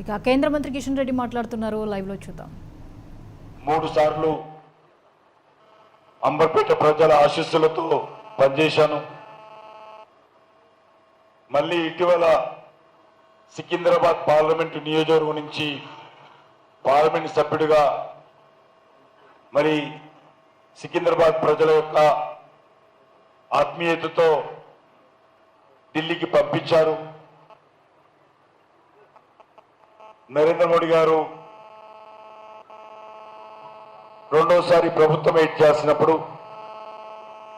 ఇక కేంద్ర మంత్రి కిషన్ రెడ్డి మాట్లాడుతున్నారు, లైవ్ లో చూద్దాం. 3 సార్లు అంబర్పేట ప్రజల ఆశీస్సులతో పనిచేశాను. మళ్ళీ ఇటీవల సికింద్రాబాద్ పార్లమెంటు నియోజకవర్గం నుంచి పార్లమెంట్ సభ్యుడిగా మరి సికింద్రాబాద్ ప్రజల యొక్క ఆత్మీయతతో ఢిల్లీకి పంపించారు. నరేంద్ర మోడీ గారు రెండోసారి ప్రభుత్వం చేసినప్పుడు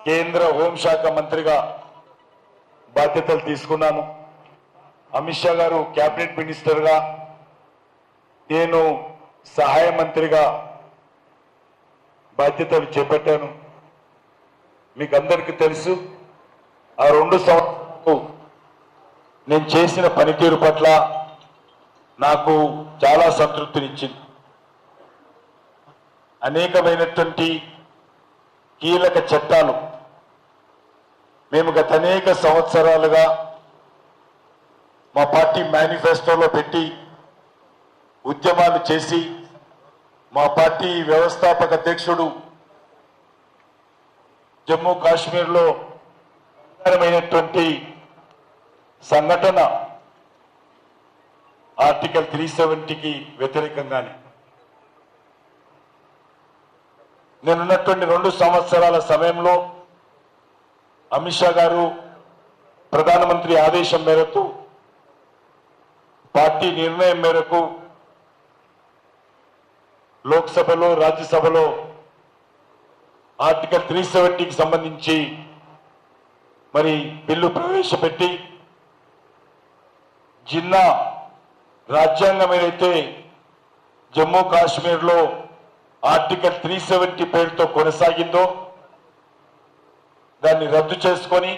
కేంద్ర హోంశాఖ మంత్రిగా బాధ్యతలు తీసుకున్నాను. అమిత్ షా గారు కేబినెట్ మినిస్టర్గా, నేను సహాయ మంత్రిగా బాధ్యతలు చేపట్టాను. మీకు అందరికీ తెలుసు, ఆ 2 సంవత్సరాలు నేను చేసిన పనితీరు పట్ల నాకు చాలా సంతృప్తినిచ్చింది. అనేకమైనటువంటి కీలక చట్టాలు మేము గత అనేక సంవత్సరాలుగా మా పార్టీ మేనిఫెస్టోలో పెట్టి ఉద్యమాలు చేసి మా పార్టీ వ్యవస్థాపక అధ్యక్షుడు జమ్మూ కాశ్మీర్లో సంఘటన ఆర్టికల్ 370కి వ్యతిరేకంగానే నేనున్నటువంటి 2 సంవత్సరాల సమయంలో అమిత్ షా గారు ప్రధానమంత్రి ఆదేశం మేరకు, పార్టీ నిర్ణయం మేరకు లోక్సభలో రాజ్యసభలో ఆర్టికల్ 370కి సంబంధించి మరి బిల్లు ప్రవేశపెట్టి జిన్నా రాజ్యాంగం ఏదైతే జమ్మూ కాశ్మీర్లో ఆర్టికల్ 370 పేరుతో కొనసాగిందో దాన్ని రద్దు చేసుకొని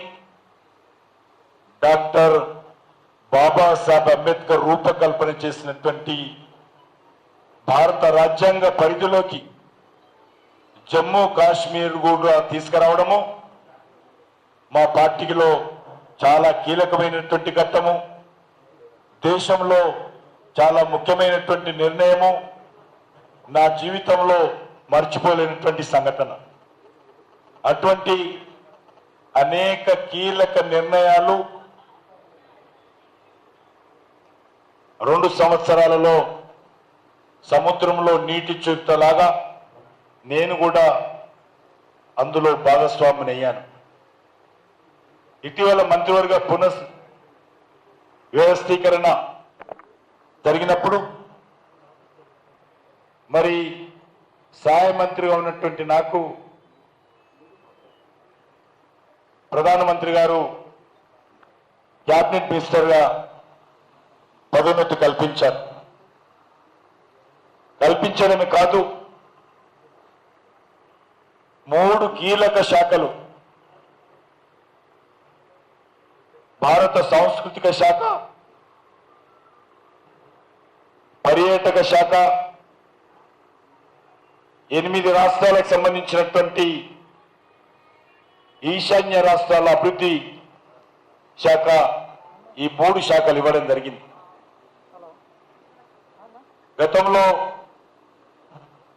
డాక్టర్ బాబాసాహెబ్ అంబేద్కర్ రూపకల్పన చేసినటువంటి భారత రాజ్యాంగ పరిధిలోకి జమ్మూ కాశ్మీర్ కూడా తీసుకురావడము మా పార్టీలో చాలా కీలకమైనటువంటి ఘట్టము, దేశంలో చాలా ముఖ్యమైనటువంటి నిర్ణయము, నా జీవితంలో మర్చిపోలేనటువంటి సంఘటన. అటువంటి అనేక కీలక నిర్ణయాలు 2 సంవత్సరాలలో సముద్రంలో నీటి చుట్టలాగా నేను కూడా అందులో భాగస్వామిని అయ్యాను. ఇటీవల మంత్రివర్గ వ్యవస్థీకరణ జరిగినప్పుడు మరి సహాయ మంత్రిగా ఉన్నటువంటి నాకు ప్రధానమంత్రి గారు క్యాబినెట్ మినిస్టర్గా పదోన్నతి కల్పించారు. కల్పించడమే కాదు, 3 కీలక శాఖలు, భారత సాంస్కృతిక శాఖ, పర్యాటక శాఖ, 8 రాష్ట్రాలకు సంబంధించినటువంటి ఈశాన్య రాష్ట్రాల అభివృద్ధి శాఖ, ఈ 3 శాఖలు ఇవ్వడం జరిగింది. గతంలో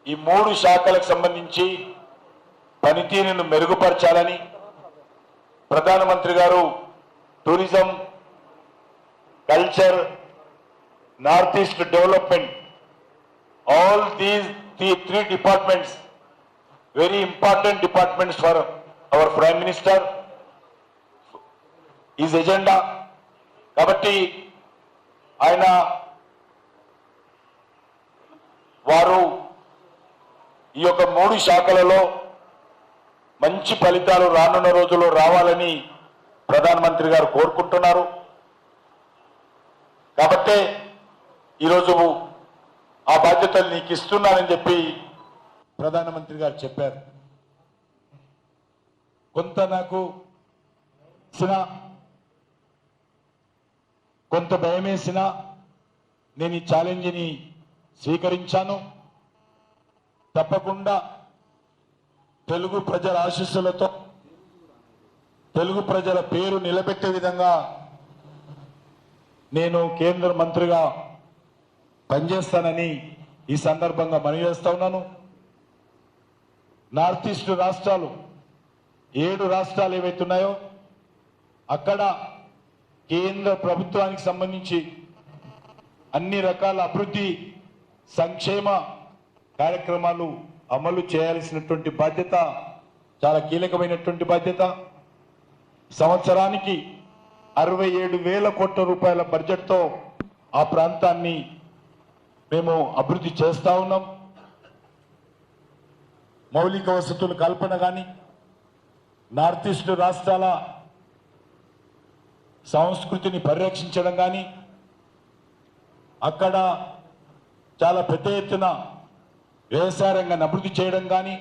ఈ 3 శాఖలకు సంబంధించి పనితీరును మెరుగుపరచాలని ప్రధానమంత్రి గారు tourism, culture, north east development, all these 3 departments, very important departments for our Prime Minister, his agenda. కాబట్టి ఆయన వారు ఈ యొక్క 3 శాఖలలో మంచి ఫలితాలు రానున్న రోజుల్లో రావాలని ప్రధానమంత్రి గారు కోరుకుంటున్నారు. కాబట్టే ఈరోజు ఆ బాధ్యతలు నీకు ఇస్తున్నానని చెప్పి ప్రధానమంత్రి గారు చెప్పారు. కొంత నాకు కొంత భయమేసినా నేను ఈ ఛాలెంజ్ని స్వీకరించాను. తప్పకుండా తెలుగు ప్రజల ఆశీస్సులతో తెలుగు ప్రజల పేరు నిలబెట్టే విధంగా నేను కేంద్ర మంత్రిగా పనిచేస్తానని ఈ సందర్భంగా మనవి చేస్తా ఉన్నాను. నార్త్ ఈస్ట్ రాష్ట్రాలు 7 రాష్ట్రాలు ఏవైతున్నాయో అక్కడ కేంద్ర ప్రభుత్వానికి సంబంధించి అన్ని రకాల అభివృద్ధి సంక్షేమ కార్యక్రమాలు అమలు చేయాల్సినటువంటి బాధ్యత చాలా కీలకమైనటువంటి బాధ్యత. సంవత్సరానికి 67,000 కోట్ల రూపాయల బడ్జెట్తో ఆ ప్రాంతాన్ని మేము అభివృద్ధి చేస్తా ఉన్నాం. మౌలిక వసతుల కల్పన కానీ, నార్త్ ఈస్ట్ రాష్ట్రాల సంస్కృతిని పరిరక్షించడం కానీ, అక్కడ చాలా పెద్ద ఎత్తున వ్యవసాయ రంగాన్ని అభివృద్ధి చేయడం కానీ,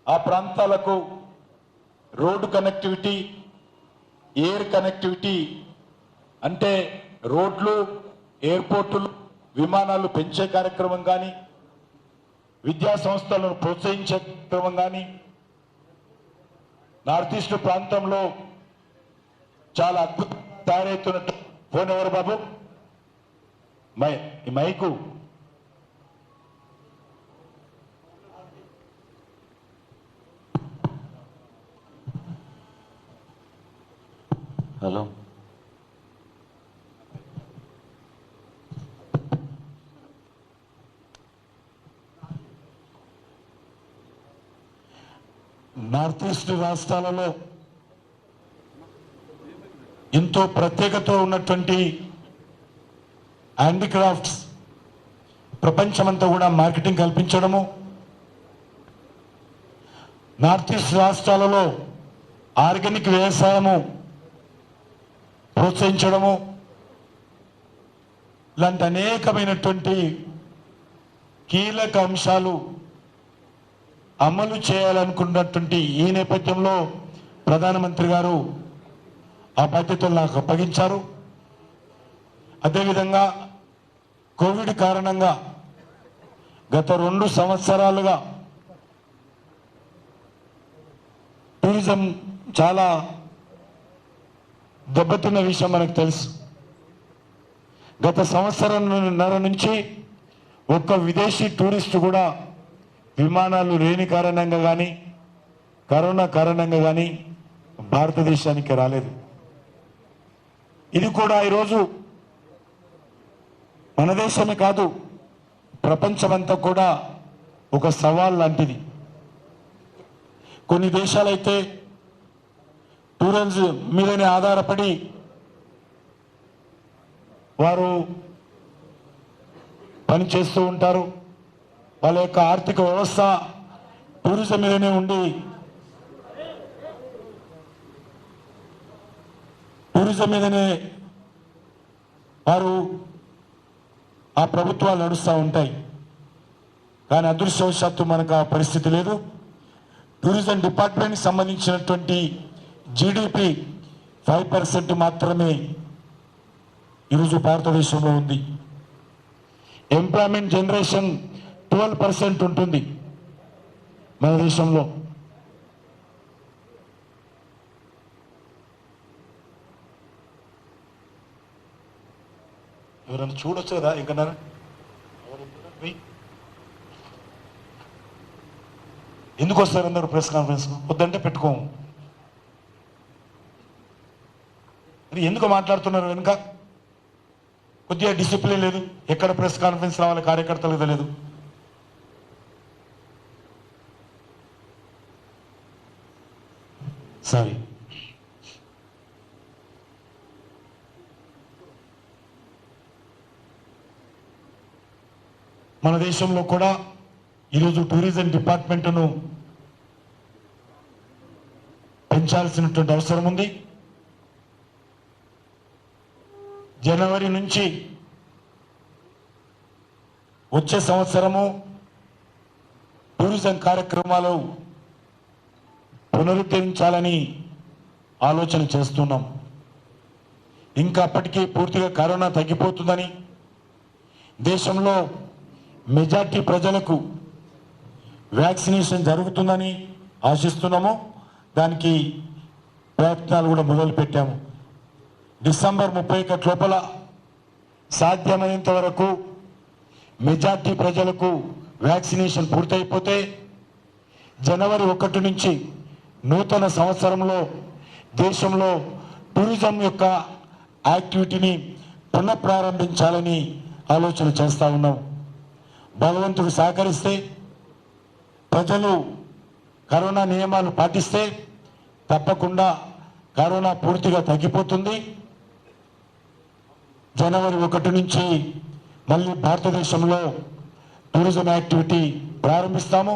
ఆ ప్రాంతాలకు రోడ్డు కనెక్టివిటీ, ఎయిర్ కనెక్టివిటీ అంటే రోడ్లు, ఎయిర్పోర్టులు, విమానాలు పెంచే కార్యక్రమం కానీ, విద్యా సంస్థలను ప్రోత్సహించే క్రమం కానీ, నార్త్ ఈస్ట్ ప్రాంతంలో చాలా అద్భుతంగా తయారవుతున్నట్టు. ఫోన్ ఎవరు బాబు? ఈ మైకు హలో. నార్త్ ఈస్ట్ రాష్ట్రాలలో ఎంతో ప్రత్యేకత ఉన్నటువంటి హ్యాండీక్రాఫ్ట్స్ ప్రపంచమంతా కూడా మార్కెటింగ్ కల్పించడము, నార్త్ ఈస్ట్ రాష్ట్రాలలో ఆర్గానిక్ వ్యవసాయము ప్రోత్సహించడము, ఇలాంటి అనేకమైనటువంటి కీలక అంశాలు అమలు చేయాలనుకున్నటువంటి ఈ నేపథ్యంలో ప్రధానమంత్రి గారు ఆ బాధ్యతలు నాకు అప్పగించారు. అదేవిధంగా కోవిడ్ కారణంగా గత 2 సంవత్సరాలుగా టూరిజం చాలా దెబ్బతిన్న విషయం మనకు తెలుసు. గత సంవత్సరంన్నర నుంచి ఒక్క విదేశీ టూరిస్టు కూడా విమానాలు లేని కారణంగా కానీ, కరోనా కారణంగా కానీ భారతదేశానికి రాలేదు. ఇది కూడా ఈరోజు మన దేశమే కాదు, ప్రపంచమంతా కూడా ఒక సవాల్ లాంటిది. కొన్ని దేశాలైతే టూరిజం మీదనే ఆధారపడి వారు పనిచేస్తూ ఉంటారు. వాళ్ళ యొక్క ఆర్థిక వ్యవస్థ టూరిజం మీదనే ఉండి టూరిజం మీదనే వారు ఆ ప్రభుత్వాలు నడుస్తూ ఉంటాయి. కానీ అదృష్టవశాత్తు మనకు ఆ పరిస్థితి లేదు. టూరిజం డిపార్ట్మెంట్కి సంబంధించినటువంటి జీడిపి 5% మాత్రమే ఈరోజు భారతదేశంలో ఉంది. ఎంప్లాయ్మెంట్ జనరేషన్ 12% ఉంటుంది మన దేశంలో. ఎవరైనా చూడొచ్చు కదా ఇంకా ఎందుకు వస్తారు అందరూ ప్రెస్ కాన్ఫరెన్స్? వద్దంటే పెట్టుకోము. ఎందుకు మాట్లాడుతున్నారు వెనుక? కొద్దిగా డిసిప్లిన్ లేదు. ఎక్కడ ప్రెస్ కాన్ఫరెన్స్ రావాలి కార్యకర్తలకు తెలియదు. సారీ. మన దేశంలో కూడా ఈరోజు టూరిజం డిపార్ట్మెంట్ను పెంచాల్సినటువంటి అవసరం ఉంది. జనవరి నుంచి వచ్చే సంవత్సరము టూరిజం కార్యక్రమాలు పునరుద్ధరించాలని ఆలోచన చేస్తున్నాం. ఇంకా అప్పటికీ పూర్తిగా కరోనా తగ్గిపోతుందని, దేశంలో మెజార్టీ ప్రజలకు వ్యాక్సినేషన్ జరుగుతుందని ఆశిస్తున్నాము. దానికి ప్రయత్నాలు కూడా మొదలుపెట్టాము. డిసెంబర్ 31 లోపల సాధ్యమైనంత వరకు మెజార్టీ ప్రజలకు వ్యాక్సినేషన్ పూర్తయిపోతే జనవరి 1 నుంచి నూతన సంవత్సరంలో దేశంలో టూరిజం యొక్క యాక్టివిటీని పునఃప్రారంభించాలని ఆలోచన చేస్తూ ఉన్నాం. భగవంతుడు సహకరిస్తే, ప్రజలు కరోనా నియమాలు పాటిస్తే తప్పకుండా కరోనా పూర్తిగా తగ్గిపోతుంది. జనవరి 1 నుంచి మళ్ళీ భారతదేశంలో టూరిజం యాక్టివిటీ ప్రారంభిస్తాము.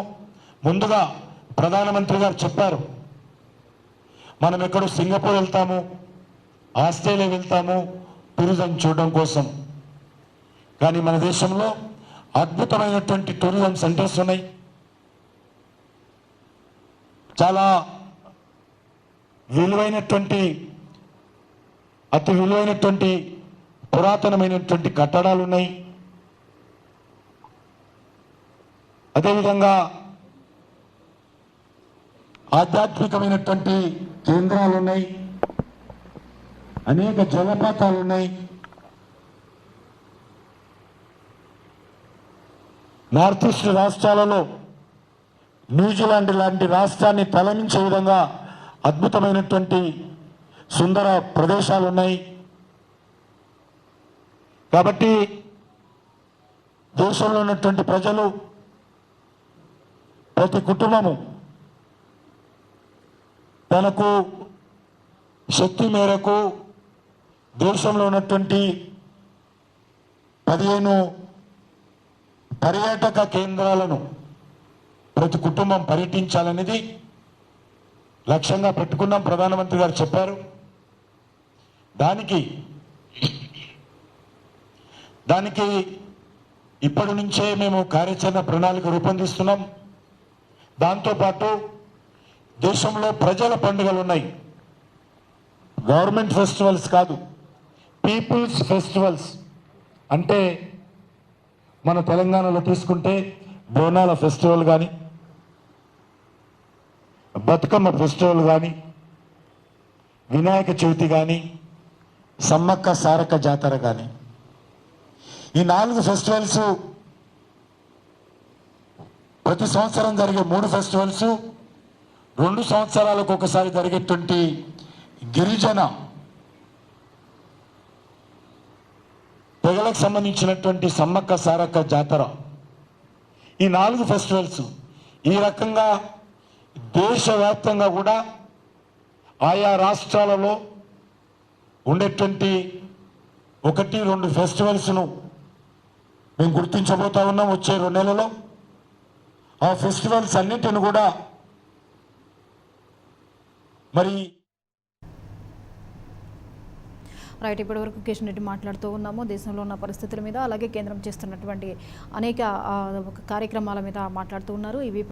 ముందుగా ప్రధానమంత్రి గారు చెప్పారు, మనం ఎక్కడో సింగపూర్ వెళ్తాము, ఆస్ట్రేలియా వెళ్తాము టూరిజం చూడడం కోసం. కానీ మన దేశంలో అద్భుతమైనటువంటి టూరిజం సెంటర్స్ ఉన్నాయి. చాలా అతి విలువైనటువంటి పురాతనమైనటువంటి కట్టడాలు ఉన్నాయి. అదేవిధంగా ఆధ్యాత్మికమైనటువంటి కేంద్రాలు ఉన్నాయి, అనేక జలపాతాలు ఉన్నాయి. నార్త్ ఈస్ట్ రాష్ట్రాలలో న్యూజిలాండ్ లాంటి రాష్ట్రాన్ని తలమించే విధంగా అద్భుతమైనటువంటి సుందర ప్రదేశాలు ఉన్నాయి. కాబట్టి దేశంలో ఉన్నటువంటి ప్రజలు, ప్రతి కుటుంబము తనకు శక్తి మేరకు దేశంలో ఉన్నటువంటి 15 పర్యాటక కేంద్రాలను ప్రతి కుటుంబం పర్యటించాలనేది లక్ష్యంగా పెట్టుకున్నాం. ప్రధానమంత్రి గారు చెప్పారు. దానికి ఇప్పటి నుంచే మేము కార్యాచరణ ప్రణాళిక రూపొందిస్తున్నాం. దాంతోపాటు దేశంలో ప్రజల పండుగలు ఉన్నాయి. గవర్నమెంట్ ఫెస్టివల్స్ కాదు, పీపుల్స్ ఫెస్టివల్స్. అంటే మన తెలంగాణలో తీసుకుంటే బోనాల ఫెస్టివల్ కానీ, బతుకమ్మ ఫెస్టివల్ కానీ, వినాయక చవితి కానీ, సమ్మక్క సారక్క జాతర కానీ, ఈ 4 ఫెస్టివల్స్, ప్రతి సంవత్సరం జరిగే 3 ఫెస్టివల్స్, 2 సంవత్సరాలకు ఒకసారి జరిగేటువంటి గిరిజన తెగలకు సంబంధించినటువంటి సమ్మక్క సారక్క జాతర, ఈ 4 ఫెస్టివల్స్ ఈ రకంగా దేశవ్యాప్తంగా కూడా ఆయా రాష్ట్రాలలో ఉండేటువంటి 1-2 ఫెస్టివల్స్ను మేము గుర్తించబోతా ఉన్నాం వచ్చే 2 నెలల్లో. ఆ ఫెస్టివల్స్ అన్నిటిని కూడా మరి రైట్, ఇప్పటి వరకు కిషన్ రెడ్డి మాట్లాడుతూ ఉన్నాము దేశంలో ఉన్న పరిస్థితుల మీద, అలాగే కేంద్రం చేస్తున్నటువంటి అనేక కార్యక్రమాల మీద మాట్లాడుతూ ఉన్నారు. ఇవి